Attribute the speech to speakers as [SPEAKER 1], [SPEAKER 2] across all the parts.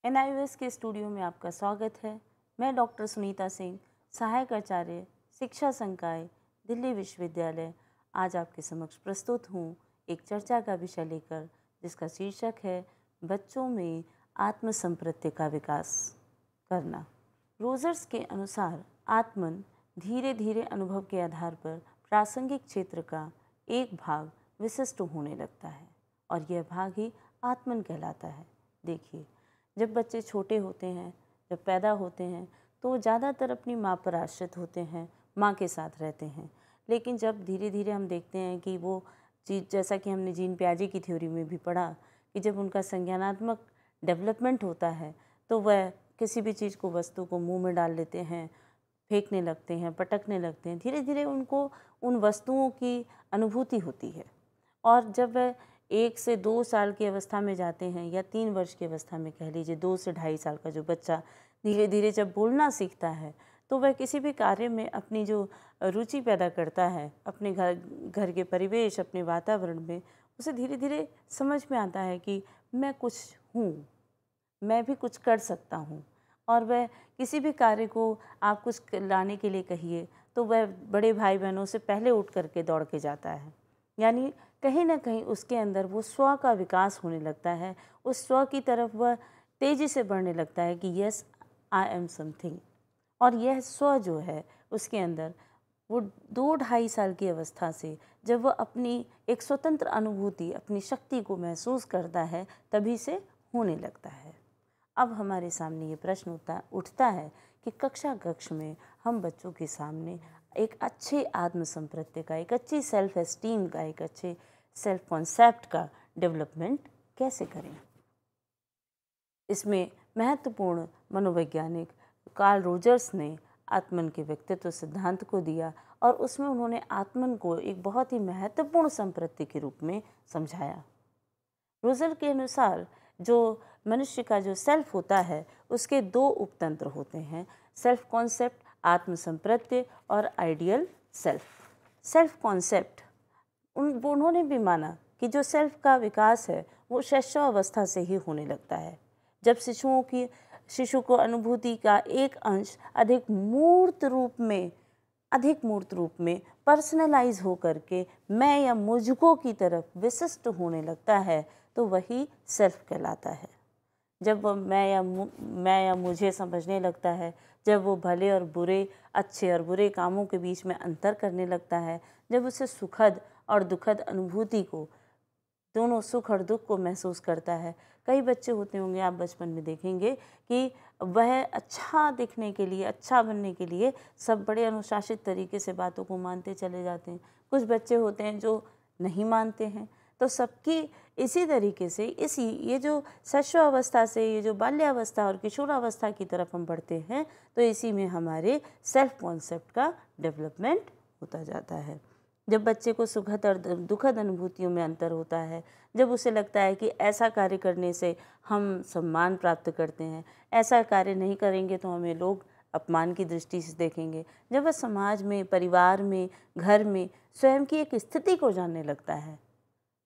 [SPEAKER 1] NIOS के studio में आपका स्वागत है। मैं डॉक्टर सुनीता सिंह, सहायक आचार्य, शिक्षा संकाय, दिल्ली विश्वविद्यालय, आज आपके समक्ष प्रस्तुत हूँ एक चर्चा का विषय लेकर, जिसका शीर्षक है बच्चों में आत्मसंप्रत्य का विकास करना। रोजर्स के अनुसार आत्मन धीरे धीरे अनुभव के आधार पर प्रासंगिक क्षेत्र का एक भाग विशिष्ट होने लगता है और यह भाग ही आत्मन कहलाता है। देखिए, जब बच्चे छोटे होते हैं, जब पैदा होते हैं, तो ज़्यादातर अपनी माँ पर आश्रित होते हैं, माँ के साथ रहते हैं। लेकिन जब धीरे धीरे हम देखते हैं कि वो चीज़, जैसा कि हमने जीन पियाजे की थ्योरी में भी पढ़ा, कि जब उनका संज्ञानात्मक डेवलपमेंट होता है तो वह किसी भी चीज़ को, वस्तु को मुंह में डाल लेते हैं, फेंकने लगते हैं, पटकने लगते हैं। धीरे धीरे उनको उन वस्तुओं की अनुभूति होती है और जब वह 1 से 2 साल की अवस्था में जाते हैं या 3 वर्ष की अवस्था में, कह लीजिए 2 से ढाई साल का जो बच्चा धीरे धीरे जब बोलना सीखता है, तो वह किसी भी कार्य में अपनी जो रुचि पैदा करता है, अपने घर के परिवेश, अपने वातावरण में, उसे धीरे धीरे समझ में आता है कि मैं कुछ हूँ, मैं भी कुछ कर सकता हूँ। और वह किसी भी कार्य को आप कुछ लाने के लिए कहिए तो वह बड़े भाई बहनों से पहले उठ करके दौड़ के जाता है। यानी कहीं ना कहीं उसके अंदर वो स्व का विकास होने लगता है, उस स्व की तरफ वह तेज़ी से बढ़ने लगता है कि यस, आई एम समथिंग। और यह स्व जो है उसके अंदर वो 2-2.5 साल की अवस्था से जब वह अपनी एक स्वतंत्र अनुभूति, अपनी शक्ति को महसूस करता है, तभी से होने लगता है। अब हमारे सामने ये प्रश्न उठता है कि कक्षा कक्ष में हम बच्चों के सामने एक अच्छे आत्मसंप्रत्य का, एक अच्छी सेल्फ एस्टीम का, एक अच्छे सेल्फ कॉन्सेप्ट का डेवलपमेंट कैसे करें। इसमें महत्वपूर्ण मनोवैज्ञानिक कार्ल रोजर्स ने आत्मन के व्यक्तित्व सिद्धांत को दिया और उसमें उन्होंने आत्मन को एक बहुत ही महत्वपूर्ण संप्रत्य के रूप में समझाया। रोजर के अनुसार जो मनुष्य का जो सेल्फ होता है उसके 2 उपतंत्र होते हैं, सेल्फ कॉन्सेप्ट, आत्मसंप्रत्य, और आइडियल सेल्फ। सेल्फ कॉन्सेप्ट उन्होंने भी माना कि जो सेल्फ का विकास है वो शैशवावस्था से ही होने लगता है, जब शिशु को अनुभूति का एक अंश अधिक मूर्त रूप में पर्सनलाइज हो करके मैं या मुझको की तरफ विशिष्ट होने लगता है, तो वही सेल्फ कहलाता है। जब वो मैं या मुझे समझने लगता है, जब वो भले और बुरे, अच्छे और बुरे कामों के बीच में अंतर करने लगता है, जब उसे सुखद और दुखद अनुभूति को, दोनों सुख और दुख को महसूस करता है। कई बच्चे होते होंगे, आप बचपन में देखेंगे कि वह अच्छा दिखने के लिए, अच्छा बनने के लिए सब बड़े अनुशासित तरीके से बातों को मानते चले जाते हैं। कुछ बच्चे होते हैं जो नहीं मानते हैं। तो सबकी इसी तरीके से ये जो शैशवावस्था से ये जो बाल्यावस्था और किशोरावस्था की तरफ हम बढ़ते हैं, तो इसी में हमारे सेल्फ कॉन्सेप्ट का डेवलपमेंट होता जाता है। जब बच्चे को सुखद और दुखद अनुभूतियों में अंतर होता है, जब उसे लगता है कि ऐसा कार्य करने से हम सम्मान प्राप्त करते हैं, ऐसा कार्य नहीं करेंगे तो हमें लोग अपमान की दृष्टि से देखेंगे, जब वह समाज में, परिवार में, घर में स्वयं की एक स्थिति को जानने लगता है,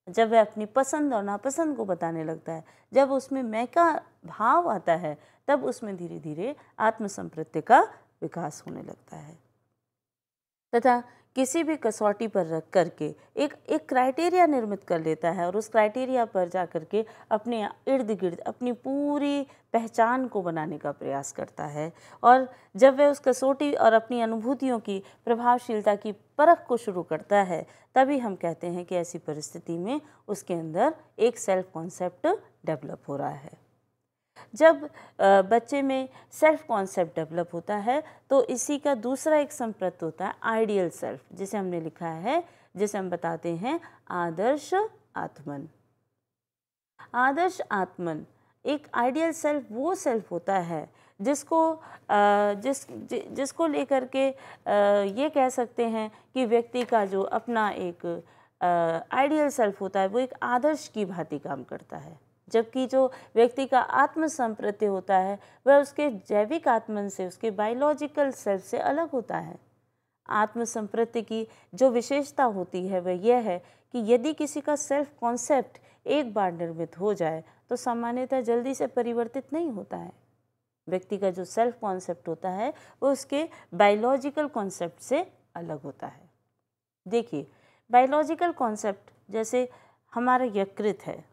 [SPEAKER 1] जब वह अपनी पसंद और नापसंद को बताने लगता है, जब उसमें मैं का भाव आता है, तब उसमें धीरे धीरे आत्मसंप्रत्य का विकास होने लगता है। तथा किसी भी कसौटी पर रख करके एक क्राइटेरिया निर्मित कर लेता है और उस क्राइटेरिया पर जा करके अपने इर्द गिर्द अपनी पूरी पहचान को बनाने का प्रयास करता है। और जब वह उस कसौटी और अपनी अनुभूतियों की प्रभावशीलता की परख को शुरू करता है, तभी हम कहते हैं कि ऐसी परिस्थिति में उसके अंदर एक सेल्फ कॉन्सेप्ट डेवलप हो रहा है। जब बच्चे में सेल्फ कॉन्सेप्ट डेवलप होता है, तो इसी का दूसरा एक संप्रत्य होता है आइडियल सेल्फ, जिसे हमने लिखा है, जिसे हम बताते हैं आदर्श आत्मन। आदर्श आत्मन, एक आइडियल सेल्फ वो सेल्फ होता है जिसको लेकर के ये कह सकते हैं कि व्यक्ति का जो अपना एक आइडियल सेल्फ होता है वो एक आदर्श की भांति काम करता है, जबकि जो व्यक्ति का आत्मसंप्रत्य होता है वह उसके जैविक आत्मन से, उसके बायोलॉजिकल सेल्फ से अलग होता है। आत्मसंप्रत्य की जो विशेषता होती है वह यह है कि यदि किसी का सेल्फ कॉन्सेप्ट एक बार निर्मित हो जाए तो सामान्यतः जल्दी से परिवर्तित नहीं होता है। व्यक्ति का जो सेल्फ कॉन्सेप्ट होता है वो उसके बायोलॉजिकल कॉन्सेप्ट से अलग होता है। देखिए, बायोलॉजिकल कॉन्सेप्ट जैसे हमारा यकृत है,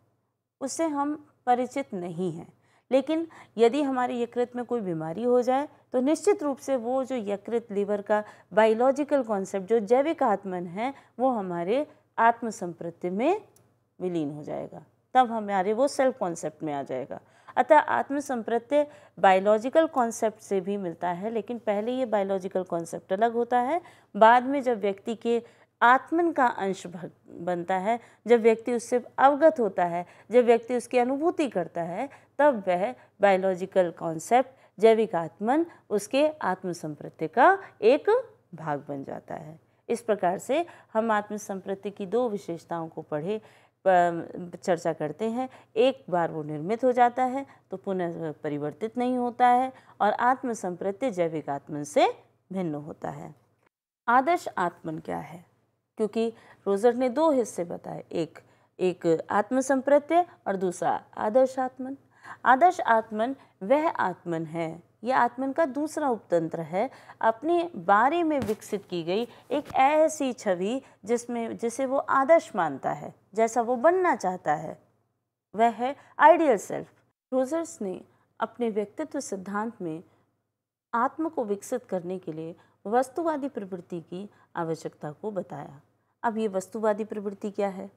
[SPEAKER 1] उससे हम परिचित नहीं हैं, लेकिन यदि हमारे यकृत में कोई बीमारी हो जाए तो निश्चित रूप से वो जो यकृत लीवर का बायोलॉजिकल कॉन्सेप्ट जो जैविक आत्मन है वो हमारे आत्म संप्रत्ति में विलीन हो जाएगा, तब हमारे वो सेल्फ कॉन्सेप्ट में आ जाएगा। अतः आत्म संप्रत्य बायोलॉजिकल कॉन्सेप्ट से भी मिलता है, लेकिन पहले ये बायोलॉजिकल कॉन्सेप्ट अलग होता है। बाद में जब व्यक्ति के आत्मन का अंश बनता है, जब व्यक्ति उससे अवगत होता है, जब व्यक्ति उसकी अनुभूति करता है, तब वह बायोलॉजिकल कॉन्सेप्ट जैविक आत्मन उसके आत्म संप्रत्य का एक भाग बन जाता है। इस प्रकार से हम आत्म संप्रत्य की दो विशेषताओं को चर्चा करते हैं। एक बार वो निर्मित हो जाता है तो पुनः परिवर्तित नहीं होता है और आत्म संप्रत्य जैविक आत्मन से भिन्न होता है। आदर्श आत्मन क्या है? क्योंकि रोजर ने दो हिस्से बताए, एक आत्म संप्रत्य और दूसरा आदर्श आत्मन। आदर्श आत्मन वह आत्मन है, यह आत्मन का दूसरा उपतंत्र है, अपने बारे में विकसित की गई एक ऐसी छवि जिसे वो आदर्श मानता है, जैसा वो बनना चाहता है, वह है आइडियल सेल्फ। रोजर्स ने अपने व्यक्तित्व सिद्धांत में आत्म को विकसित करने के लिए वस्तुवादी प्रवृत्ति की आवश्यकता को बताया। अब ये वस्तुवादी प्रवृत्ति क्या है?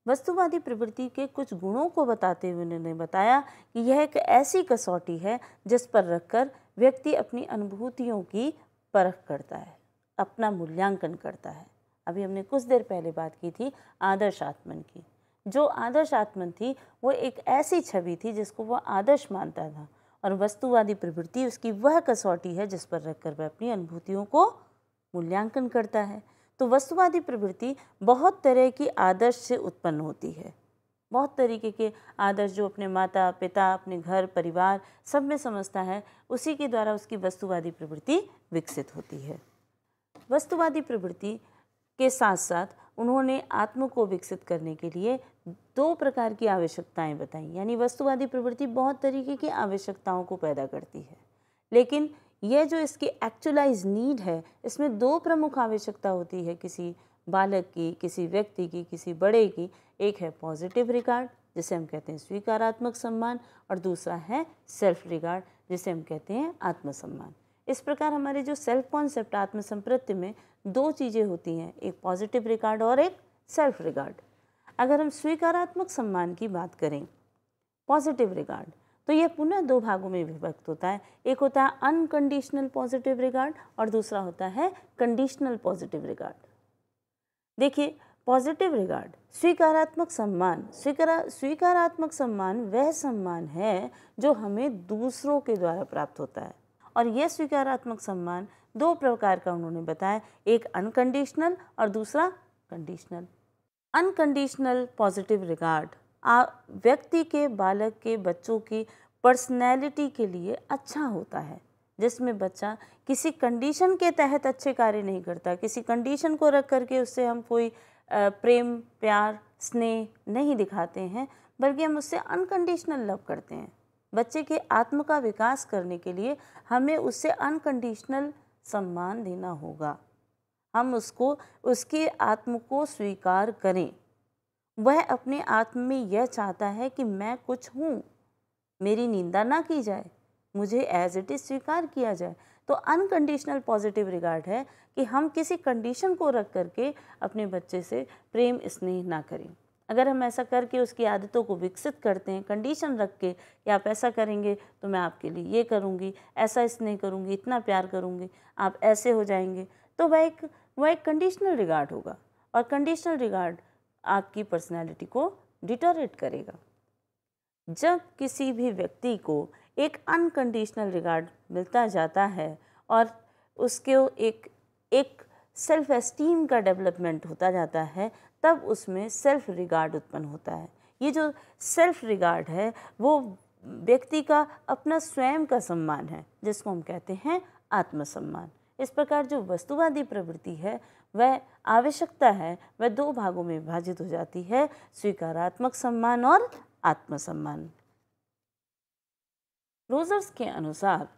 [SPEAKER 1] वस्तुवादी प्रवृत्ति के कुछ गुणों को बताते हुए उन्होंने बताया कि यह एक ऐसी कसौटी है जिस पर रखकर व्यक्ति अपनी अनुभूतियों की परख करता है, अपना मूल्यांकन करता है। अभी हमने कुछ देर पहले बात की थी आदर्श आत्मन की। जो आदर्श आत्मन थी वो एक ऐसी छवि थी जिसको वह आदर्श मानता था, और वस्तुवादी प्रवृत्ति उसकी वह कसौटी है जिस पर रखकर वह अपनी अनुभूतियों को मूल्यांकन करता है। तो वस्तुवादी प्रवृत्ति बहुत तरह की आदर्श से उत्पन्न होती है, बहुत तरीके के आदर्श जो अपने माता पिता, अपने घर परिवार सब में समझता है, उसी के द्वारा उसकी वस्तुवादी प्रवृत्ति विकसित होती है। वस्तुवादी प्रवृत्ति के साथ साथ उन्होंने आत्म को विकसित करने के लिए दो प्रकार की आवश्यकताएं बताई, यानी वस्तुवादी प्रवृत्ति बहुत तरीके की आवश्यकताओं को पैदा करती है, लेकिन यह जो इसकी एक्चुअलाइज नीड है, इसमें दो प्रमुख आवश्यकता होती है किसी बालक की, किसी व्यक्ति की, किसी बड़े की। एक है पॉजिटिव रिगार्ड, जिसे हम कहते हैं स्वीकारात्मक सम्मान, और दूसरा है सेल्फ रिगार्ड, जिसे हम कहते हैं आत्मसम्मान। इस प्रकार हमारे जो सेल्फ कॉन्सेप्ट आत्म संप्रत्य में दो चीज़ें होती हैं, एक पॉजिटिव रिगार्ड और एक सेल्फ रिगार्ड। अगर हम स्वीकारात्मक सम्मान की बात करें, पॉजिटिव रिगार्ड, तो यह पुनः दो भागों में विभक्त होता है। एक होता है अनकंडीशनल पॉजिटिव रिगार्ड और दूसरा होता है कंडीशनल पॉजिटिव रिगार्ड। देखिए, पॉजिटिव रिगार्ड स्वीकारात्मक सम्मान, स्वीकारात्मक सम्मान वह सम्मान है जो हमें दूसरों के द्वारा प्राप्त होता है, और यह स्वीकारात्मक सम्मान दो प्रकार का उन्होंने बताया, एक अनकंडीशनल और दूसरा कंडीशनल। अनकंडीशनल पॉजिटिव रिगार्ड व्यक्ति के, बालक के, बच्चों की पर्सनैलिटी के लिए अच्छा होता है, जिसमें बच्चा किसी कंडीशन के तहत अच्छे कार्य नहीं करता, किसी कंडीशन को रख करके उससे हम कोई प्रेम प्यार स्नेह नहीं दिखाते हैं, बल्कि हम उससे अनकंडीशनल लव करते हैं। बच्चे के आत्म का विकास करने के लिए हमें उससे अनकंडीशनल सम्मान देना होगा, हम उसको, उसके आत्म को स्वीकार करें। वह अपने आत्म में यह चाहता है कि मैं कुछ हूँ, मेरी निंदा ना की जाए, मुझे एज इट इज़ स्वीकार किया जाए। तो अनकंडीशनल पॉजिटिव रिगार्ड है कि हम किसी कंडीशन को रख करके अपने बच्चे से प्रेम स्नेह ना करें। अगर हम ऐसा करके उसकी आदतों को विकसित करते हैं, कंडीशन रख के कि आप ऐसा करेंगे तो मैं आपके लिए ये करूँगी, ऐसा स्नेह करूँगी, इतना प्यार करूँगी, आप ऐसे हो जाएंगे, तो वह एक कंडीशनल रिगार्ड होगा, और कंडीशनल रिगार्ड आपकी पर्सनैलिटी को डिटोरेट करेगा। जब किसी भी व्यक्ति को एक अनकंडीशनल रिगार्ड मिलता जाता है और उसके एक सेल्फ एस्टीम का डेवलपमेंट होता जाता है, तब उसमें सेल्फ रिगार्ड उत्पन्न होता है। ये जो सेल्फ रिगार्ड है वो व्यक्ति का अपना स्वयं का सम्मान है, जिसको हम कहते हैं आत्मसम्मान। इस प्रकार जो वस्तुवादी प्रवृत्ति है वह आवश्यकता है वह दो भागों में विभाजित हो जाती है, स्वीकारात्मक सम्मान और आत्मसम्मान। रोजर्स के अनुसार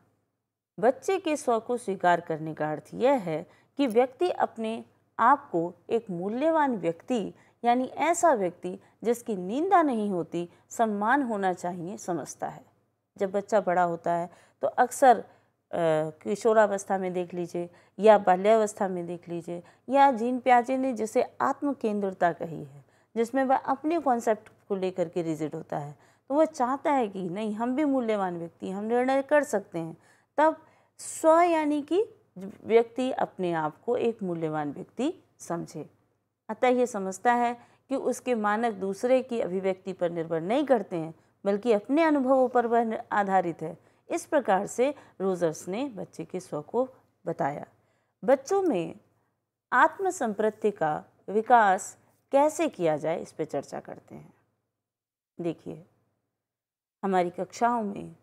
[SPEAKER 1] बच्चे के स्व को स्वीकार करने का अर्थ यह है कि व्यक्ति अपने आप को एक मूल्यवान व्यक्ति यानी ऐसा व्यक्ति जिसकी निंदा नहीं होती, सम्मान होना चाहिए समझता है। जब बच्चा बड़ा होता है तो अक्सर किशोरावस्था में देख लीजिए या बाल्यावस्था में देख लीजिए या जीन पियाजे ने जिसे आत्म केंद्रता कही है, जिसमें वह अपने कॉन्सेप्ट को लेकर के रिजिड होता है, तो वह चाहता है कि नहीं हम भी मूल्यवान व्यक्ति, हम निर्णय कर सकते हैं। तब स्व यानी कि व्यक्ति अपने आप को एक मूल्यवान व्यक्ति समझे, अतः ये समझता है कि उसके मानक दूसरे की अभिव्यक्ति पर निर्भर नहीं करते हैं बल्कि अपने अनुभवों पर वह आधारित है। इस प्रकार से रोजर्स ने बच्चे के स्व को बताया। बच्चों में आत्मसंप्रत्ति का विकास कैसे किया जाए इस पर चर्चा करते हैं। देखिए, हमारी कक्षाओं में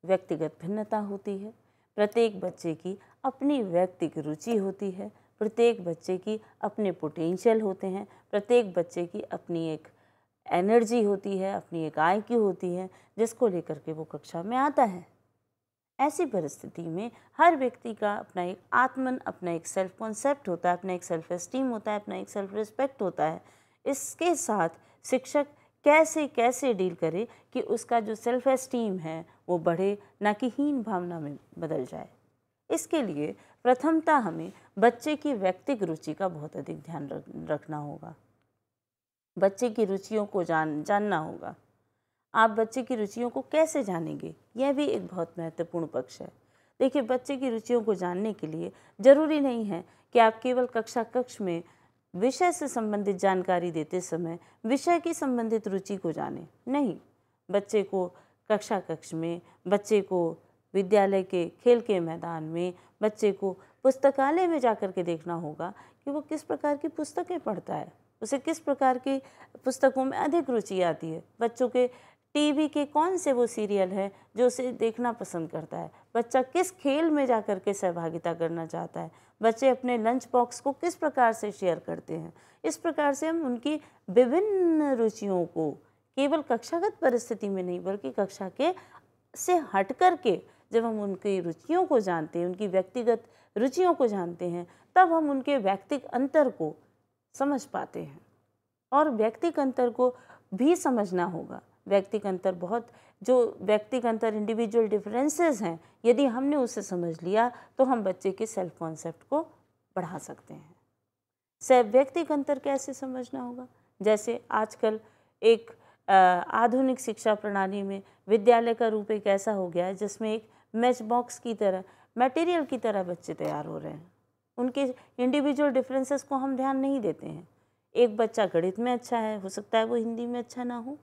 [SPEAKER 1] व्यक्तिगत भिन्नता होती है, प्रत्येक बच्चे की अपनी व्यक्तिगत रुचि होती है, प्रत्येक बच्चे की अपने पोटेंशियल होते हैं, प्रत्येक बच्चे की अपनी एक एनर्जी होती है, अपनी एक IQ होती है जिसको लेकर के वो कक्षा में आता है। ऐसी परिस्थिति में हर व्यक्ति का अपना एक आत्मन, अपना एक सेल्फ कॉन्सेप्ट होता है, अपना एक सेल्फ एस्टीम होता है, अपना एक सेल्फ रिस्पेक्ट होता है। इसके साथ शिक्षक कैसे कैसे डील करे कि उसका जो सेल्फ एस्टीम है वो बढ़े, ना कि हीन भावना में बदल जाए। इसके लिए प्रथमतः हमें बच्चे की व्यक्तिगत रुचि का बहुत अधिक ध्यान रखना होगा। बच्चे की रुचियों को जानना होगा। आप बच्चे की रुचियों को कैसे जानेंगे, यह भी एक बहुत महत्वपूर्ण पक्ष है। देखिए, बच्चे की रुचियों को जानने के लिए जरूरी नहीं है कि आप केवल कक्ष में विषय से संबंधित जानकारी देते समय विषय की संबंधित रुचि को जानें। नहीं, बच्चे को कक्ष में, बच्चे को विद्यालय के खेल के मैदान में, बच्चे को पुस्तकालय में जाकर के देखना होगा कि वो किस प्रकार की पुस्तकें पढ़ता है, उसे किस प्रकार की पुस्तकों में अधिक रुचि आती है, बच्चों के टीवी के कौन से वो सीरियल है जो उसे देखना पसंद करता है, बच्चा किस खेल में जाकर के सहभागिता करना चाहता है, बच्चे अपने लंच बॉक्स को किस प्रकार से शेयर करते हैं। इस प्रकार से हम उनकी विभिन्न रुचियों को केवल कक्षागत परिस्थिति में नहीं बल्कि कक्षा के से हट कर के जब हम उनकी रुचियों को जानते हैं, उनकी व्यक्तिगत रुचियों को जानते हैं, तब हम उनके व्यक्तिगत अंतर को समझ पाते हैं। और व्यक्तिगत अंतर को भी समझना होगा। व्यक्तिगत अंतर जो व्यक्तिगत अंतर इंडिविजुअल डिफरेंसेस हैं, यदि हमने उसे समझ लिया तो हम बच्चे के सेल्फ कॉन्सेप्ट को बढ़ा सकते हैं। व्यक्तिगत अंतर कैसे समझना होगा? जैसे आजकल एक आधुनिक शिक्षा प्रणाली में विद्यालय का रूप एक ऐसा हो गया है जिसमें एक मैच बॉक्स की तरह, मटेरियल की तरह बच्चे तैयार हो रहे हैं। उनके इंडिविजुअल डिफरेंसेस को हम ध्यान नहीं देते हैं। एक बच्चा गणित में अच्छा है, हो सकता है वो हिंदी में अच्छा ना हो।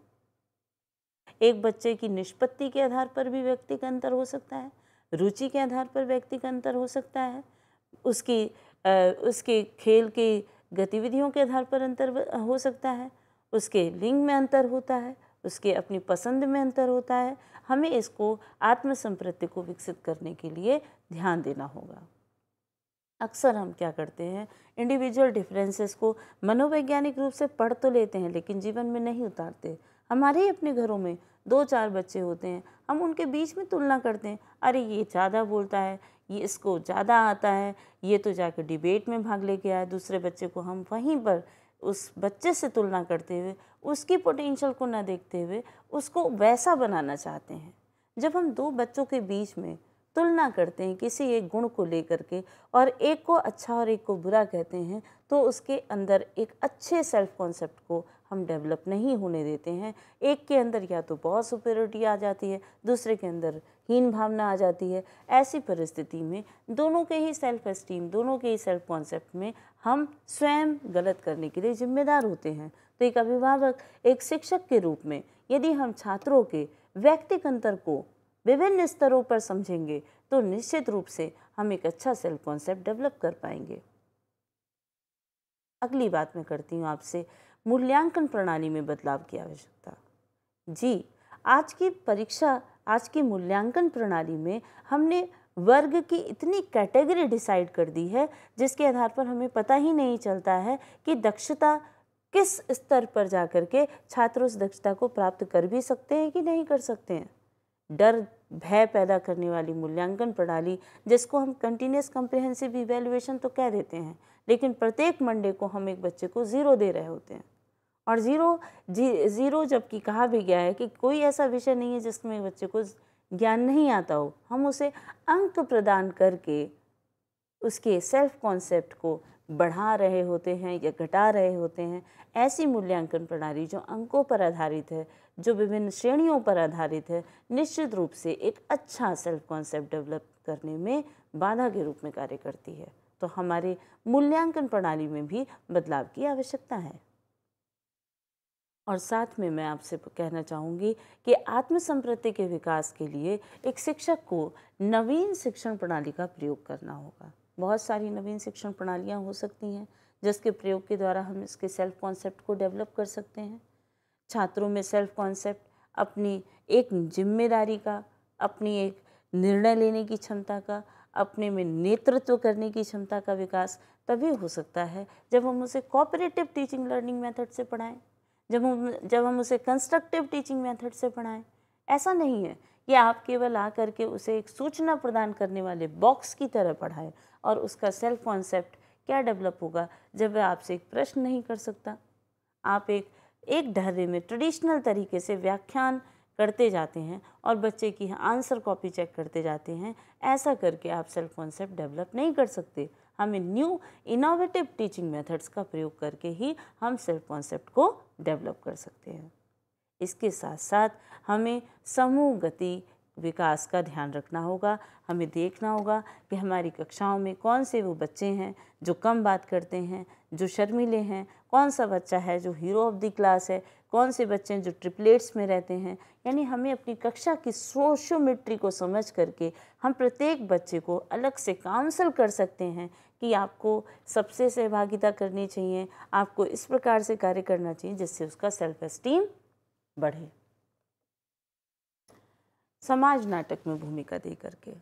[SPEAKER 1] एक बच्चे की निष्पत्ति के आधार पर भी व्यक्तिगत अंतर हो सकता है, रुचि के आधार पर व्यक्तिगत अंतर हो सकता है, उसके खेल की गतिविधियों के आधार पर अंतर हो सकता है, उसके लिंग में अंतर होता है, उसके अपनी पसंद में अंतर होता है। हमें इसको आत्मसंप्रत्ति को विकसित करने के लिए ध्यान देना होगा। अक्सर हम क्या करते हैं, इंडिविजुअल डिफरेंसेस को मनोवैज्ञानिक रूप से पढ़ तो लेते हैं लेकिन जीवन में नहीं उतारते। हमारे ही अपने घरों में 2-4 बच्चे होते हैं, हम उनके बीच में तुलना करते हैं, अरे ये ज़्यादा बोलता है, ये इसको ज़्यादा आता है, ये तो जाकर डिबेट में भाग लेके आया। दूसरे बच्चे को हम वहीं पर उस बच्चे से तुलना करते हुए, उसकी पोटेंशियल को ना देखते हुए उसको वैसा बनाना चाहते हैं। जब हम 2 बच्चों के बीच में तुलना करते हैं किसी एक गुण को लेकर के और एक को अच्छा और एक को बुरा कहते हैं, तो उसके अंदर एक अच्छे सेल्फ कॉन्सेप्ट को हम डेवलप नहीं होने देते हैं। एक के अंदर या तो बहुत सुपीरियरिटी आ जाती है, दूसरे के अंदर हीन भावना आ जाती है। ऐसी परिस्थिति में दोनों के ही सेल्फ एस्टीम, दोनों के ही सेल्फ कॉन्सेप्ट में हम स्वयं गलत करने के लिए जिम्मेदार होते हैं। तो एक अभिभावक, एक शिक्षक के रूप में यदि हम छात्रों के व्यक्तिगत अंतर को विभिन्न स्तरों पर समझेंगे तो निश्चित रूप से हम एक अच्छा सेल्फ कॉन्सेप्ट डेवलप कर पाएंगे। अगली बात मैं करती हूँ आपसे, मूल्यांकन प्रणाली में बदलाव की आवश्यकता। जी, आज की परीक्षा, आज की मूल्यांकन प्रणाली में हमने वर्ग की इतनी कैटेगरी डिसाइड कर दी है जिसके आधार पर हमें पता ही नहीं चलता है कि दक्षता किस स्तर पर जाकर के छात्र उस दक्षता को प्राप्त कर भी सकते हैं कि नहीं कर सकते हैं। डर भय पैदा करने वाली मूल्यांकन प्रणाली, जिसको हम कंटिन्यूस कॉम्प्रिहेंसिव इवैल्यूएशन तो कह देते हैं, लेकिन प्रत्येक मंडे को हम एक बच्चे को 0 दे रहे होते हैं। और ज़ीरो जबकि कहा भी गया है कि कोई ऐसा विषय नहीं है जिसमें बच्चे को ज्ञान नहीं आता हो, हम उसे अंक प्रदान करके उसके सेल्फ कॉन्सेप्ट को बढ़ा रहे होते हैं या घटा रहे होते हैं। ऐसी मूल्यांकन प्रणाली जो अंकों पर आधारित है, जो विभिन्न श्रेणियों पर आधारित है, निश्चित रूप से एक अच्छा सेल्फ कॉन्सेप्ट डेवलप करने में बाधा के रूप में कार्य करती है। तो हमारे मूल्यांकन प्रणाली में भी बदलाव की आवश्यकता है। और साथ में मैं आपसे कहना चाहूँगी कि आत्मसंप्रति के विकास के लिए एक शिक्षक को नवीन शिक्षण प्रणाली का प्रयोग करना होगा। बहुत सारी नवीन शिक्षण प्रणालियाँ हो सकती हैं जिसके प्रयोग के द्वारा हम इसके सेल्फ कॉन्सेप्ट को डेवलप कर सकते हैं। छात्रों में सेल्फ कॉन्सेप्ट, अपनी एक जिम्मेदारी का, अपनी एक निर्णय लेने की क्षमता का, अपने में नेतृत्व करने की क्षमता का विकास तभी हो सकता है जब हम उसे कोऑपरेटिव टीचिंग लर्निंग मेथड से पढ़ाएं, जब हम उसे कंस्ट्रक्टिव टीचिंग मेथड से पढ़ाएं। ऐसा नहीं है कि आप केवल आ करके उसे एक सूचना प्रदान करने वाले बॉक्स की तरह पढ़ाएं और उसका सेल्फ कॉन्सेप्ट क्या डेवलप होगा जब वह आपसे एक प्रश्न नहीं कर सकता। आप एक ढर्रे में ट्रेडिशनल तरीके से व्याख्यान करते जाते हैं और बच्चे की आंसर कॉपी चेक करते जाते हैं। ऐसा करके आप सेल्फ कॉन्सेप्ट डेवलप नहीं कर सकते। हमें न्यू इनोवेटिव टीचिंग मेथड्स का प्रयोग करके ही हम सेल्फ कॉन्सेप्ट को डेवलप कर सकते हैं। इसके साथ साथ हमें समूह गति विकास का ध्यान रखना होगा। हमें देखना होगा कि हमारी कक्षाओं में कौन से वो बच्चे हैं जो कम बात करते हैं, जो शर्मीले हैं, कौन सा बच्चा है जो हीरो ऑफ द क्लास है, कौन से बच्चे हैं जो ट्रिपलेट्स में रहते हैं। यानी हमें अपनी कक्षा की सोशियोमेट्री को समझ करके हम प्रत्येक बच्चे को अलग से काउंसल कर सकते हैं कि आपको सबसे सहभागिता करनी चाहिए, आपको इस प्रकार से कार्य करना चाहिए जिससे उसका सेल्फ एस्टीम बढ़े। समाज नाटक में भूमिका दे करके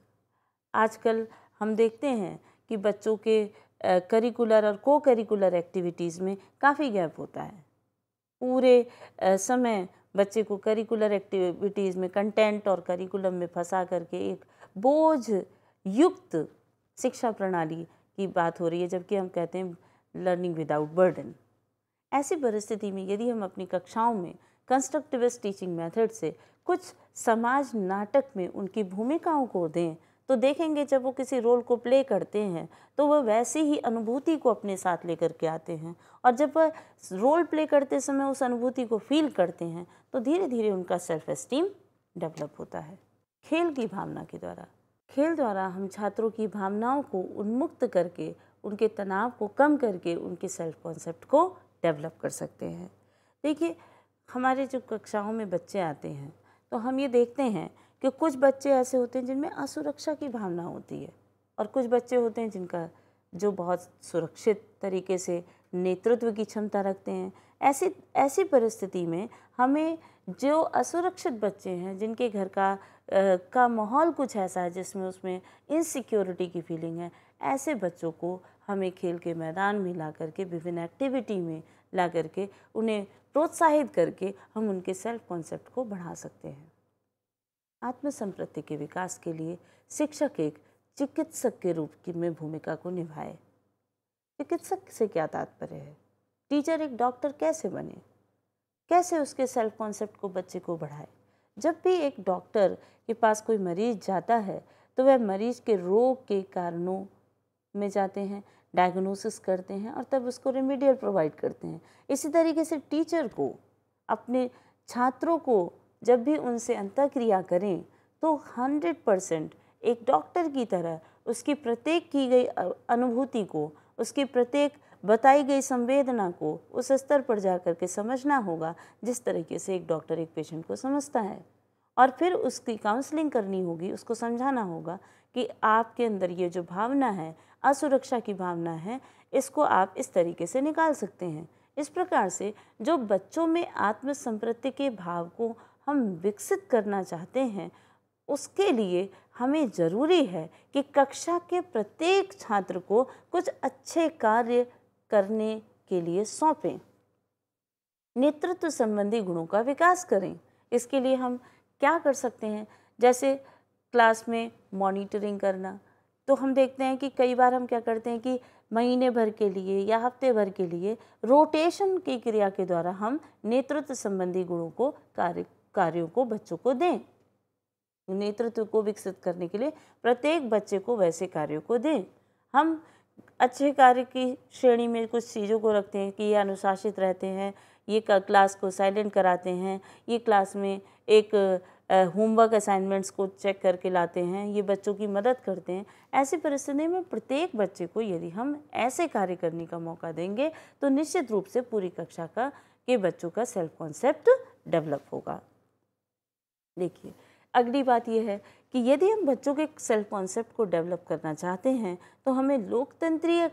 [SPEAKER 1] आजकल हम देखते हैं कि बच्चों के करिकुलर और को करिकुलर एक्टिविटीज़ में काफ़ी गैप होता है। पूरे समय बच्चे को करिकुलर एक्टिविटीज़ में कंटेंट और करिकुलम में फंसा करके एक बोझ युक्त शिक्षा प्रणाली की बात हो रही है, जबकि हम कहते हैं लर्निंग विदाउट बर्डन। ऐसी परिस्थिति में यदि हम अपनी कक्षाओं में कंस्ट्रक्टिविस्ट टीचिंग मेथड से कुछ समाज नाटक में उनकी भूमिकाओं को दें तो देखेंगे जब वो किसी रोल को प्ले करते हैं तो वह वैसी ही अनुभूति को अपने साथ लेकर के आते हैं, और जब वह रोल प्ले करते समय उस अनुभूति को फील करते हैं तो धीरे धीरे उनका सेल्फ एस्टीम डेवलप होता है। खेल की भावना के द्वारा, खेल द्वारा हम छात्रों की भावनाओं को उन्मुक्त करके, उनके तनाव को कम करके उनके सेल्फ कॉन्सेप्ट को डेवलप कर सकते हैं। देखिए, हमारे जो कक्षाओं में बच्चे आते हैं तो हम ये देखते हैं कि कुछ बच्चे ऐसे होते हैं जिनमें असुरक्षा की भावना होती है, और कुछ बच्चे होते हैं जिनका जो बहुत सुरक्षित तरीके से नेतृत्व की क्षमता रखते हैं। ऐसी परिस्थिति में हमें जो असुरक्षित बच्चे हैं, जिनके घर का माहौल कुछ ऐसा है जिसमें उसमें इनसिक्योरिटी की फीलिंग है, ऐसे बच्चों को हमें खेल के मैदान में ला करके, विभिन्न एक्टिविटी में ला करके, उन्हें प्रोत्साहित करके हम उनके सेल्फ कॉन्सेप्ट को बढ़ा सकते हैं। आत्मसंप्रति के विकास के लिए शिक्षक एक चिकित्सक के रूप में भूमिका को निभाए। चिकित्सक से क्या तात्पर्य है? टीचर एक डॉक्टर कैसे बने, कैसे उसके सेल्फ कॉन्सेप्ट को बच्चे को बढ़ाए। जब भी एक डॉक्टर के पास कोई मरीज जाता है तो वह मरीज के रोग के कारणों में जाते हैं, डायग्नोसिस करते हैं और तब उसको रेमेडियल प्रोवाइड करते हैं। इसी तरीके से टीचर को अपने छात्रों को जब भी उनसे अंतःक्रिया करें तो 100% एक डॉक्टर की तरह उसकी प्रत्येक की गई अनुभूति को, उसकी प्रत्येक बताई गई संवेदना को उस स्तर पर जाकर के समझना होगा जिस तरीके से एक डॉक्टर एक पेशेंट को समझता है। और फिर उसकी काउंसलिंग करनी होगी, उसको समझाना होगा कि आपके अंदर ये जो भावना है, असुरक्षा की भावना है, इसको आप इस तरीके से निकाल सकते हैं। इस प्रकार से जो बच्चों में आत्मसंप्रति के भाव को हम विकसित करना चाहते हैं, उसके लिए हमें ज़रूरी है कि कक्षा के प्रत्येक छात्र को कुछ अच्छे कार्य करने के लिए सौंपें। नेतृत्व संबंधी गुणों का विकास करें। इसके लिए हम क्या कर सकते हैं? जैसे क्लास में मॉनिटरिंग करना। तो हम देखते हैं कि कई बार हम क्या करते हैं कि महीने भर के लिए या हफ्ते भर के लिए रोटेशन की क्रिया के द्वारा हम नेतृत्व संबंधी गुणों को कार्यों को बच्चों को दें। नेतृत्व को विकसित करने के लिए प्रत्येक बच्चे को वैसे कार्यों को दें। हम अच्छे कार्य की श्रेणी में कुछ चीज़ों को रखते हैं कि ये अनुशासित रहते हैं, ये क्लास को साइलेंट कराते हैं, ये क्लास में एक होमवर्क असाइनमेंट्स को चेक करके लाते हैं, ये बच्चों की मदद करते हैं। ऐसी परिस्थिति में प्रत्येक बच्चे को यदि हम ऐसे कार्य करने का मौका देंगे तो निश्चित रूप से पूरी कक्षा के बच्चों का सेल्फ कॉन्सेप्ट डेवलप होगा। देखिए, अगली बात यह है कि यदि हम बच्चों के सेल्फ कॉन्सेप्ट को डेवलप करना चाहते हैं तो हमें लोकतंत्रीय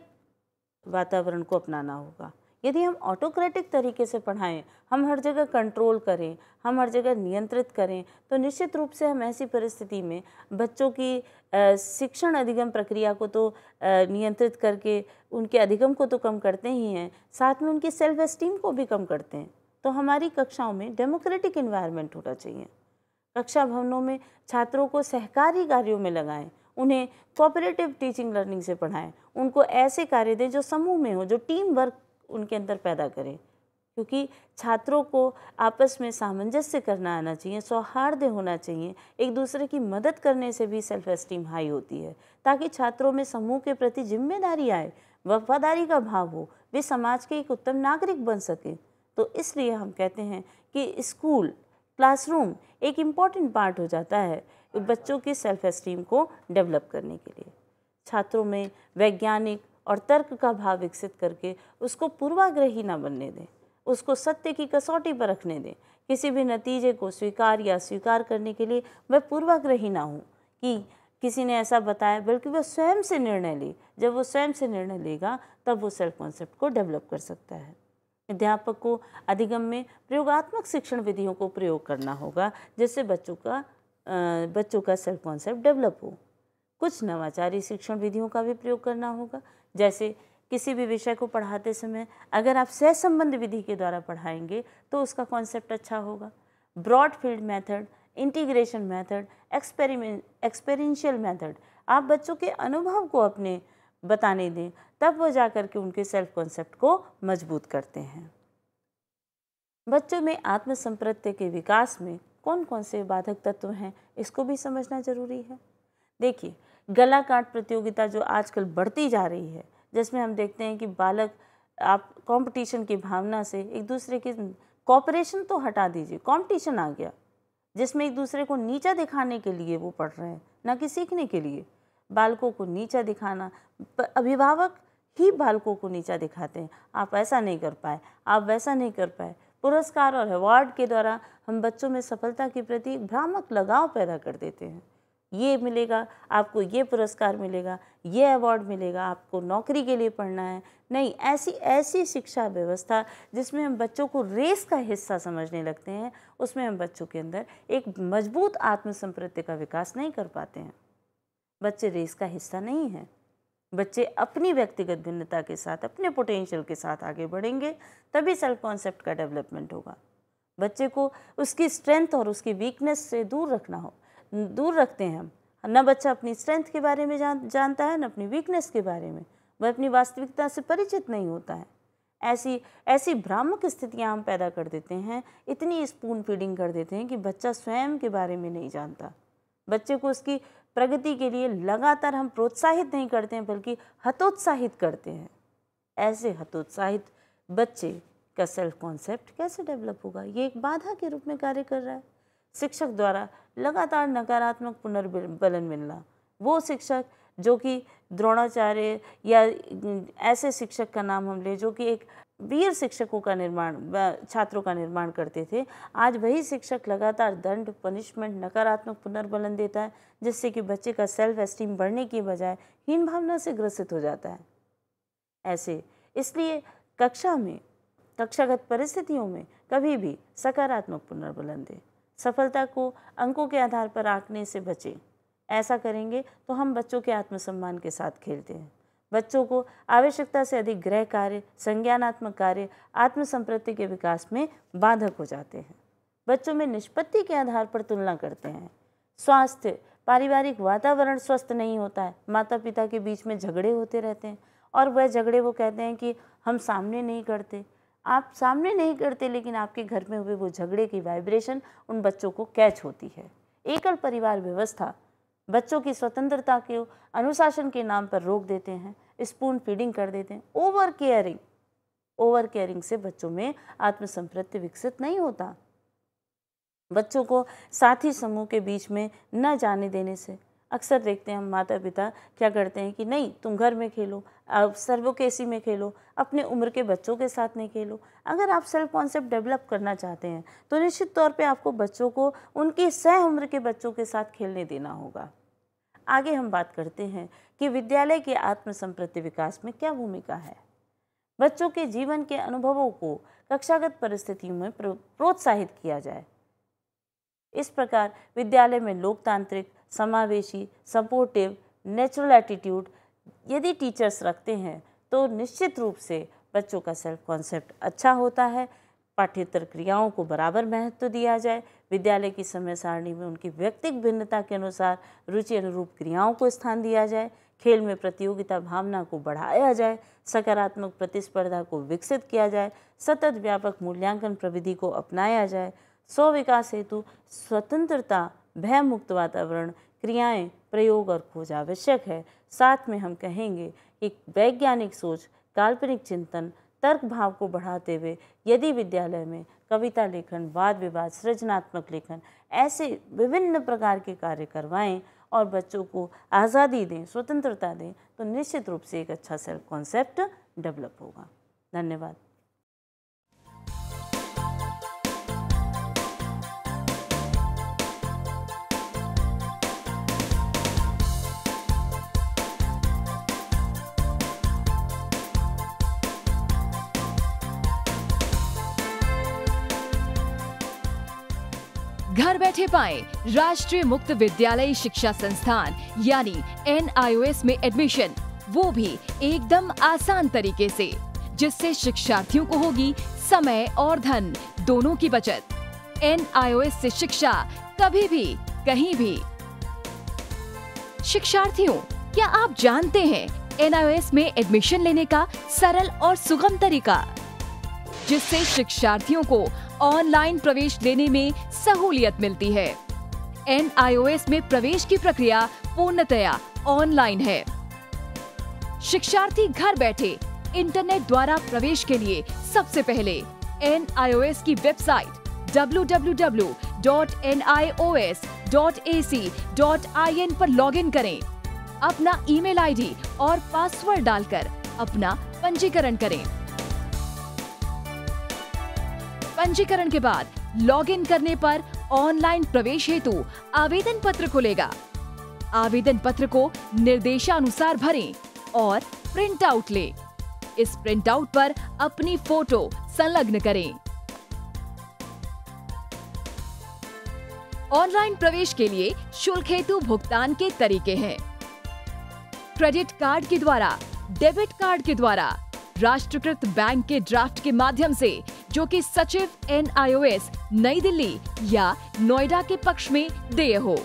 [SPEAKER 1] वातावरण को अपनाना होगा। यदि हम ऑटोक्रेटिक तरीके से पढ़ाएं, हम हर जगह कंट्रोल करें, हम हर जगह नियंत्रित करें, तो निश्चित रूप से हम ऐसी परिस्थिति में बच्चों की शिक्षण अधिगम प्रक्रिया को तो नियंत्रित करके उनके अधिगम को तो कम करते ही हैं, साथ में उनकी सेल्फ एस्टीम को भी कम करते हैं। तो हमारी कक्षाओं में डेमोक्रेटिक इन्वायरमेंट होना चाहिए। कक्षा भवनों में छात्रों को सहकारी कार्यों में लगाएं, उन्हें कोऑपरेटिव टीचिंग लर्निंग से पढ़ाएं, उनको ऐसे कार्य दें जो समूह में हो, जो टीम वर्क उनके अंदर पैदा करें, क्योंकि छात्रों को आपस में सामंजस्य करना आना चाहिए, सौहार्द होना चाहिए। एक दूसरे की मदद करने से भी सेल्फ एस्टीम हाई होती है, ताकि छात्रों में समूह के प्रति जिम्मेदारी आए, वफादारी का भाव हो, वे समाज के एक उत्तम नागरिक बन सकें। तो इसलिए हम कहते हैं कि स्कूल, क्लासरूम एक इम्पॉर्टेंट पार्ट हो जाता है बच्चों की सेल्फ एस्टीम को डेवलप करने के लिए। छात्रों में वैज्ञानिक और तर्क का भाव विकसित करके उसको पूर्वाग्रही ना बनने दें, उसको सत्य की कसौटी पर रखने दें। किसी भी नतीजे को स्वीकार या अस्वीकार करने के लिए वह पूर्वाग्रही ना हो कि किसी ने ऐसा बताया, बल्कि वह स्वयं से निर्णय ले। जब वो स्वयं से निर्णय लेगा तब वो सेल्फ कॉन्सेप्ट को डेवलप कर सकता है। अध्यापक को अधिगम में प्रयोगात्मक शिक्षण विधियों को प्रयोग करना होगा, जिससे बच्चों का सेल्फ कॉन्सेप्ट डेवलप हो। कुछ नवाचारी शिक्षण विधियों का भी प्रयोग करना होगा। जैसे किसी भी विषय को पढ़ाते समय अगर आप सहसंबंध विधि के द्वारा पढ़ाएंगे तो उसका कॉन्सेप्ट अच्छा होगा। Broad field method, integration method, experiential method, आप बच्चों के अनुभव को अपने बताने दें, तब वो जाकर के उनके सेल्फ कॉन्सेप्ट को मजबूत करते हैं। बच्चों में आत्मसंप्रत्य के विकास में कौन कौन से बाधक तत्व हैं, इसको भी समझना जरूरी है। देखिए, गला काट प्रतियोगिता जो आजकल बढ़ती जा रही है, जिसमें हम देखते हैं कि बालक आप कंपटीशन की भावना से एक दूसरे के, कॉपरेशन तो हटा दीजिए, कंपटीशन आ गया, जिसमें एक दूसरे को नीचा दिखाने के लिए वो पढ़ रहे हैं, ना कि सीखने के लिए। बालकों को नीचा दिखाना, अभिभावक ही बालकों को नीचा दिखाते हैं, आप ऐसा नहीं कर पाए, आप वैसा नहीं कर पाए। पुरस्कार और अवार्ड के द्वारा हम बच्चों में सफलता के प्रति भ्रामक लगाव पैदा कर देते हैं। ये मिलेगा आपको, ये पुरस्कार मिलेगा, ये अवार्ड मिलेगा, आपको नौकरी के लिए पढ़ना है। नहीं, ऐसी शिक्षा व्यवस्था जिसमें हम बच्चों को रेस का हिस्सा समझने लगते हैं, उसमें हम बच्चों के अंदर एक मजबूत आत्मसंप्रत्य का विकास नहीं कर पाते हैं। बच्चे रेस का हिस्सा नहीं हैं। बच्चे अपनी व्यक्तिगत भिन्नता के साथ, अपने पोटेंशियल के साथ आगे बढ़ेंगे, तभी सेल्फ कॉन्सेप्ट का डेवलपमेंट होगा। बच्चे को उसकी स्ट्रेंथ और उसकी वीकनेस से दूर रखते हैं हम। न बच्चा अपनी स्ट्रेंथ के बारे में जानता है, न अपनी वीकनेस के बारे में। वह अपनी वास्तविकता से परिचित नहीं होता है। ऐसी भ्रामक स्थितियां हम पैदा कर देते हैं, इतनी स्पून फीडिंग कर देते हैं कि बच्चा स्वयं के बारे में नहीं जानता। बच्चे को उसकी प्रगति के लिए लगातार हम प्रोत्साहित नहीं करते हैं, बल्कि हतोत्साहित करते हैं। ऐसे हतोत्साहित बच्चे का सेल्फ कॉन्सेप्ट कैसे डेवलप होगा? ये एक बाधा के रूप में कार्य कर रहा है। शिक्षक द्वारा लगातार नकारात्मक पुनर्बलन मिलना, वो शिक्षक जो कि द्रोणाचार्य या ऐसे शिक्षक का नाम हम ले जो कि एक वीर शिक्षकों का निर्माण, छात्रों का निर्माण करते थे, आज वही शिक्षक लगातार दंड, पनिशमेंट, नकारात्मक पुनर्बलन देता है, जिससे कि बच्चे का सेल्फ एस्टीम बढ़ने की बजाय हीन भावना से ग्रसित हो जाता है। इसलिए कक्षागत परिस्थितियों में कभी भी सकारात्मक पुनर्बलन दें। सफलता को अंकों के आधार पर आंकने से बचें। ऐसा करेंगे तो हम बच्चों के आत्मसम्मान के साथ खेलते हैं। बच्चों को आवश्यकता से अधिक गृह कार्य, संज्ञानात्मक कार्य आत्मसंप्रति के विकास में बाधक हो जाते हैं। बच्चों में निष्पत्ति के आधार पर तुलना करते हैं। स्वास्थ्य, पारिवारिक वातावरण स्वस्थ नहीं होता है। माता पिता के बीच में झगड़े होते रहते हैं और वह झगड़े वो कहते हैं कि हम सामने नहीं करते। आप सामने नहीं करते, लेकिन आपके घर में हुए वो झगड़े की वाइब्रेशन उन बच्चों को कैच होती है। एकल परिवार व्यवस्था बच्चों की स्वतंत्रता के अनुशासन के नाम पर रोक देते हैं, स्पून फीडिंग कर देते हैं। ओवर केयरिंग से बच्चों में आत्मसंप्रति विकसित नहीं होता। बच्चों को साथी समूह के बीच में न जाने देने से अक्सर देखते हैं हम माता पिता क्या करते हैं कि नहीं, तुम घर में खेलो, सर्वोकेसी में खेलो, अपने उम्र के बच्चों के साथ नहीं खेलो। अगर आप सेल्फ कॉन्सेप्ट डेवलप करना चाहते हैं तो निश्चित तौर पे आपको बच्चों को उनकी सह उम्र के बच्चों के साथ खेलने देना होगा। आगे हम बात करते हैं कि विद्यालय के आत्मसंप्रति विकास में क्या भूमिका है। बच्चों के जीवन के अनुभवों को कक्षागत परिस्थितियों में प्रोत्साहित किया जाए। इस प्रकार विद्यालय में लोकतांत्रिक, समावेशी, सपोर्टिव, नेचुरल एटीट्यूड यदि टीचर्स रखते हैं तो निश्चित रूप से बच्चों का सेल्फ कॉन्सेप्ट अच्छा होता है। पाठ्येतर क्रियाओं को बराबर महत्व दिया जाए। विद्यालय की समय सारणी में उनकी व्यक्तिगत भिन्नता के अनुसार रुचि अनुरूप क्रियाओं को स्थान दिया जाए। खेल में प्रतियोगिता भावना को बढ़ाया जाए। सकारात्मक प्रतिस्पर्धा को विकसित किया जाए। सतत व्यापक मूल्यांकन प्रविधि को अपनाया जाए। स्व विकास हेतु स्वतंत्रता, भय मुक्त वातावरण, क्रियाएं, प्रयोग और खोज आवश्यक है। साथ में हम कहेंगे कि वैज्ञानिक सोच, काल्पनिक चिंतन, तर्क भाव को बढ़ाते हुए यदि विद्यालय में कविता लेखन, वाद विवाद, सृजनात्मक लेखन ऐसे विभिन्न प्रकार के कार्य करवाएं और बच्चों को आज़ादी दें, स्वतंत्रता दें, तो निश्चित रूप से एक अच्छा सेल्फ कॉन्सेप्ट डेवलप होगा। धन्यवाद।
[SPEAKER 2] घर बैठे पाएं राष्ट्रीय मुक्त विद्यालय शिक्षा संस्थान यानी NIOS में एडमिशन, वो भी एकदम आसान तरीके से, जिससे शिक्षार्थियों को होगी समय और धन दोनों की बचत। NIOS से शिक्षा कभी भी कहीं भी। शिक्षार्थियों, क्या आप जानते हैं NIOS में एडमिशन लेने का सरल और सुगम तरीका, जिससे शिक्षार्थियों को ऑनलाइन प्रवेश लेने में सहूलियत मिलती है। NIOS में प्रवेश की प्रक्रिया पूर्णतया ऑनलाइन है। शिक्षार्थी घर बैठे इंटरनेट द्वारा प्रवेश के लिए सबसे पहले NIOS की वेबसाइट www.nios.ac.in पर लॉगिन करें। अपना ईमेल आईडी और पासवर्ड डालकर अपना पंजीकरण करें। पंजीकरण के बाद लॉगिन करने पर ऑनलाइन प्रवेश हेतु आवेदन पत्र खुलेगा। आवेदन पत्र को निर्देशानुसार भरें और प्रिंट आउट लें। इस प्रिंट आउट पर अपनी फोटो संलग्न करें। ऑनलाइन प्रवेश के लिए शुल्क हेतु भुगतान के तरीके हैं: क्रेडिट कार्ड के द्वारा, डेबिट कार्ड के द्वारा, राष्ट्रीयकृत बैंक के ड्राफ्ट के माध्यम से, जो कि सचिव NIOS नई दिल्ली या नोएडा के पक्ष में देय हो।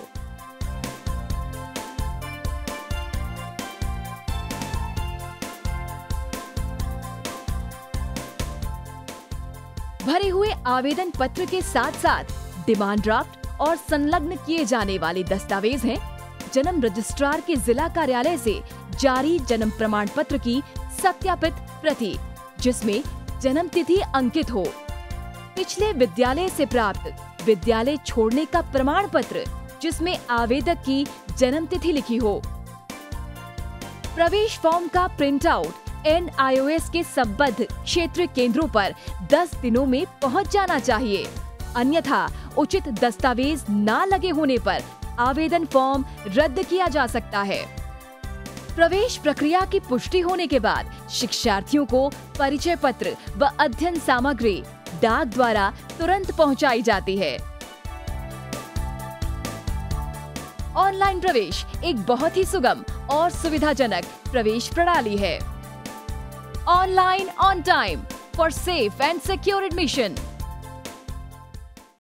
[SPEAKER 2] भरे हुए आवेदन पत्र के साथ साथ डिमांड ड्राफ्ट और संलग्न किए जाने वाले दस्तावेज हैं: जन्म रजिस्ट्रार के जिला कार्यालय से जारी जन्म प्रमाण पत्र की सत्यापित प्रति, जिसमें जन्म तिथि अंकित हो, पिछले विद्यालय से प्राप्त विद्यालय छोड़ने का प्रमाण पत्र, जिसमें आवेदक की जन्म तिथि लिखी हो। प्रवेश फॉर्म का प्रिंट आउट NIOS के संबद्ध क्षेत्रीय केंद्रों पर 10 दिनों में पहुंच जाना चाहिए, अन्यथा उचित दस्तावेज न लगे होने पर आवेदन फॉर्म रद्द किया जा सकता है। प्रवेश प्रक्रिया की पुष्टि होने के बाद शिक्षार्थियों को परिचय पत्र व अध्ययन सामग्री डाक द्वारा तुरंत पहुंचाई जाती है। ऑनलाइन प्रवेश एक बहुत ही सुगम और सुविधाजनक प्रवेश प्रणाली है। Online on time for safe and secure admission.